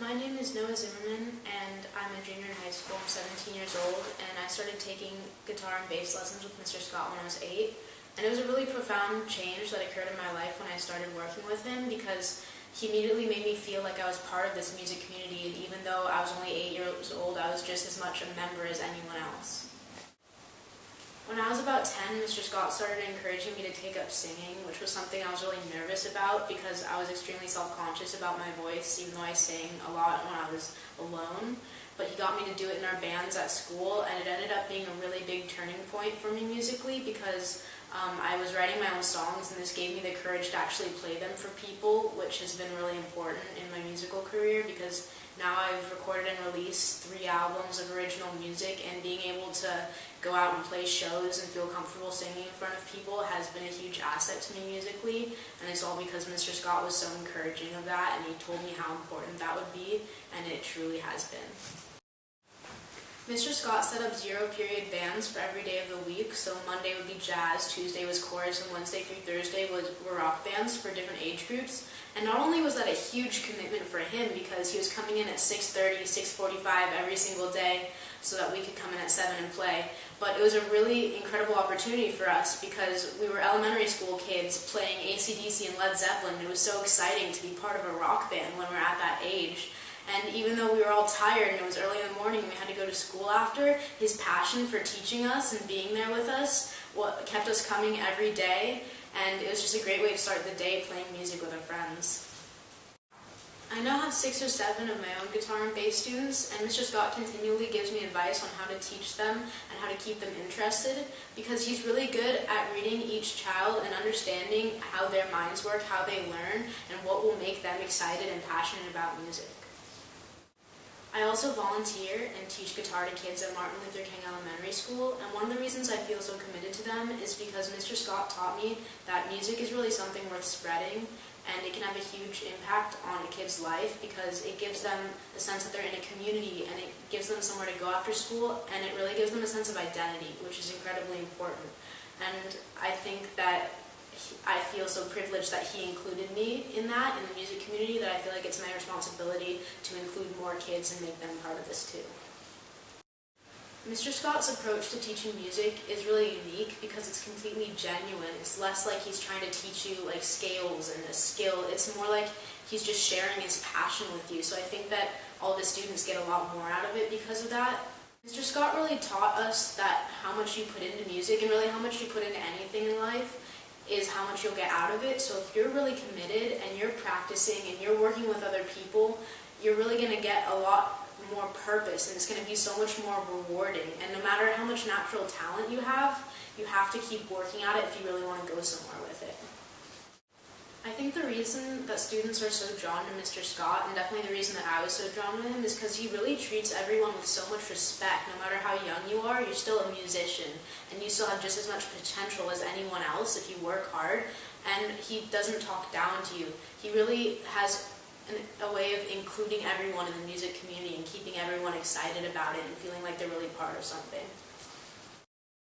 My name is Noa Zimmerman, and I'm a junior in high school. I'm 17 years old, and I started taking guitar and bass lessons with Mr. Scott when I was 8. And it was a really profound change that occurred in my life when I started working with him, because he immediately made me feel like I was part of this music community, and even though I was only 8 years old, I was just as much a member as anyone else. When I was about 10, Mr. Scott started encouraging me to take up singing, which was something I was really nervous about because I was extremely self-conscious about my voice, even though I sang a lot when I was alone. But he got me to do it in our bands at school, and it ended up being a really big turning point for me musically because I was writing my own songs, and this gave me the courage to actually play them for people, which has been really important in my musical career because now I've recorded and released 3 albums of original music, and being able to go out and play shows and feel comfortable singing in front of people has been a huge asset to me musically, and it's all because Mr. Scott was so encouraging of that, and he told me how important that would be, and it truly has been. Mr. Scott set up 0-period bands for every day of the week, so Monday would be jazz, Tuesday was chorus, and Wednesday through Thursday were rock bands for different age groups. And not only was that a huge commitment for him because he was coming in at 6:30, 6:45 every single day so that we could come in at 7 and play, but it was a really incredible opportunity for us because we were elementary school kids playing AC/DC and Led Zeppelin, and it was so exciting to be part of a rock band when we're at that age. And even though we were all tired and it was early in the morning and we had to go to school after, his passion for teaching us and being there with us kept us coming every day, and it was just a great way to start the day playing music with our friends. I now have 6 or 7 of my own guitar and bass students, and Mr. Scott continually gives me advice on how to teach them and how to keep them interested, because he's really good at reading each child and understanding how their minds work, how they learn, and what will make them excited and passionate about music. I also volunteer and teach guitar to kids at Martin Luther King Elementary School, and one of the reasons I feel so committed to them is because Mr. Scott taught me that music is really something worth spreading, and it can have a huge impact on a kid's life because it gives them the sense that they're in a community, and it gives them somewhere to go after school, and it really gives them a sense of identity, which is incredibly important. And I think that I feel so privileged that he included me in that, in the music community, that I feel like it's my responsibility to include more kids and make them part of this too. Mr. Scott's approach to teaching music is really unique because it's completely genuine. It's less like he's trying to teach you like scales and a skill. It's more like he's just sharing his passion with you. So I think that all of his students get a lot more out of it because of that. Mr. Scott really taught us that how much you put into music, and really how much you put into anything in life, is how much you'll get out of it. So if you're really committed and you're practicing and you're working with other people, you're really going to get a lot more purpose, and it's going to be so much more rewarding. And no matter how much natural talent you have to keep working at it if you really want to go somewhere with it. I think the reason that students are so drawn to Mr. Scott, and definitely the reason that I was so drawn to him, is because he really treats everyone with so much respect. No matter how young you are, you're still a musician, and you still have just as much potential as anyone else if you work hard, and he doesn't talk down to you. He really has a way of including everyone in the music community and keeping everyone excited about it and feeling like they're really part of something.